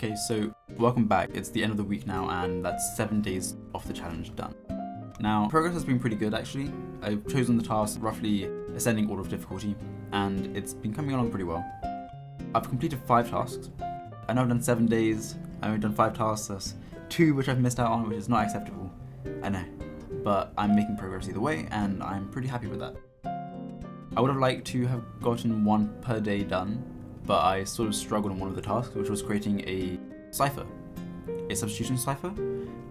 Okay, so welcome back. It's the end of the week now, and that's 7 days of the challenge done. Now, progress has been pretty good actually. I've chosen the task roughly ascending order of difficulty, and it's been coming along pretty well. I've completed 5 tasks. I know I've done 7 days, I've only done 5 tasks, that's 2 which I've missed out on, which is not acceptable. I know, but I'm making progress either way, and I'm pretty happy with that. I would have liked to have gotten 1 per day done, but I sort of struggled on one of the tasks, which was creating a cipher, a substitution cipher,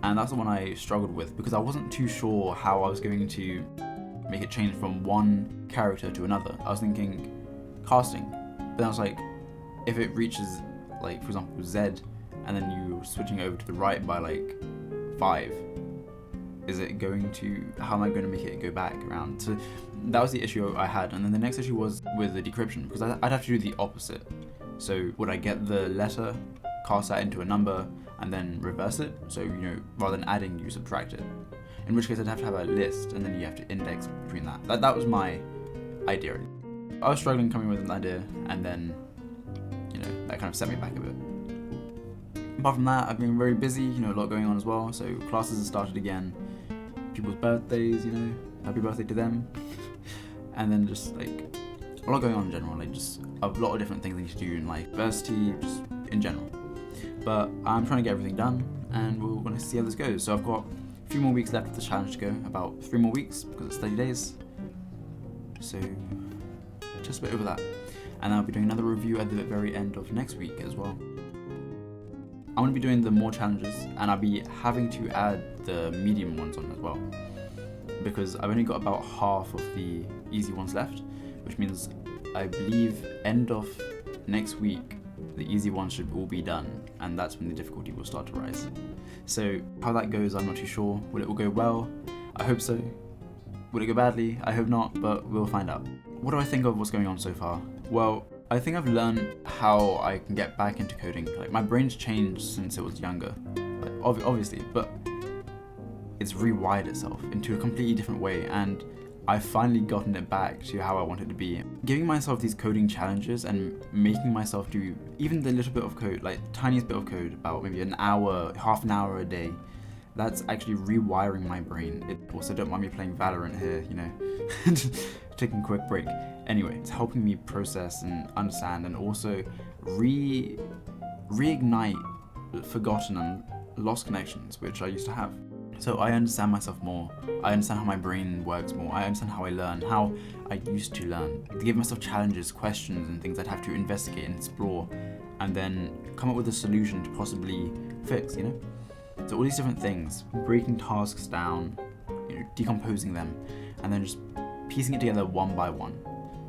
and that's the one I struggled with because I wasn't too sure how I was going to make it change from one character to another. I was thinking casting, but then I was like, if it reaches, like, for example, Z, and then you're switching over to the right by like 5, is it going to, how am I going to make it go back around? So that was the issue I had, and then the next issue was with the decryption, because I'd have to do the opposite. So would I get the letter, cast that into a number, and then reverse it? So, rather than adding, you subtract it. In which case I'd have to have a list, and then you have to index between that. That was my idea. I was struggling coming with an idea, and then, that kind of set me back a bit. Apart from that, I've been very busy, a lot going on as well. So classes have started again, people's birthdays, happy birthday to them. And then just like a lot going on in general, like just a lot of different things I need to do in like university, just in general. But I'm trying to get everything done, and we're going to see how this goes. So I've got a few more weeks left of the challenge to go, about 3 more weeks because it's 30 days. So just a bit over that. And I'll be doing another review at the very end of next week as well. I'm going to be doing the more challenges, and I'll be having to add the medium ones on as well, because I've only got about half of the easy ones left, which means I believe end of next week the easy ones should all be done, and that's when the difficulty will start to rise. So how that goes, I'm not too sure. Will it all go well? I hope so. Will it go badly? I hope not, but we'll find out. What do I think of what's going on so far? Well, I think I've learned how I can get back into coding. Like, my brain's changed since it was younger, like, obviously, but it's rewired itself into a completely different way, and I've finally gotten it back to how I want it to be. Giving myself these coding challenges and making myself do even the little bit of code, like tiniest bit of code, about maybe an hour, half an hour a day, that's actually rewiring my brain. It also, don't mind me playing Valorant here, taking a quick break. Anyway, it's helping me process and understand, and also reignite forgotten and lost connections which I used to have. So I understand myself more, I understand how my brain works more, I understand how I learn, how I used to learn. To give myself challenges, questions and things I'd have to investigate and explore, and then come up with a solution to possibly fix, So all these different things, breaking tasks down, decomposing them, and then just piecing it together one by one.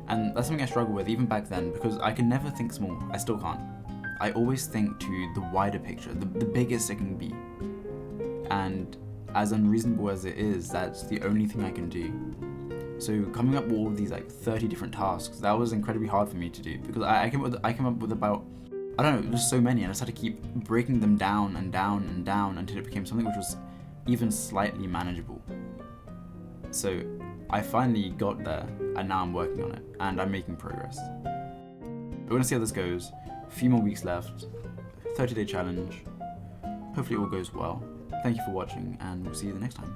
And that's something I struggle with even back then, because I can never think small. I still can't. I always think to the wider picture, the biggest it can be. And as unreasonable as it is, that's the only thing I can do. So coming up with all of these like 30 different tasks, that was incredibly hard for me to do, because I came up with about, I don't know, just so many, and I just had to keep breaking them down and down and down until it became something which was even slightly manageable. So I finally got there, and now I'm working on it, and I'm making progress. We're going to see how this goes. A few more weeks left, 30-day challenge. Hopefully it all goes well. Thank you for watching, and we'll see you the next time.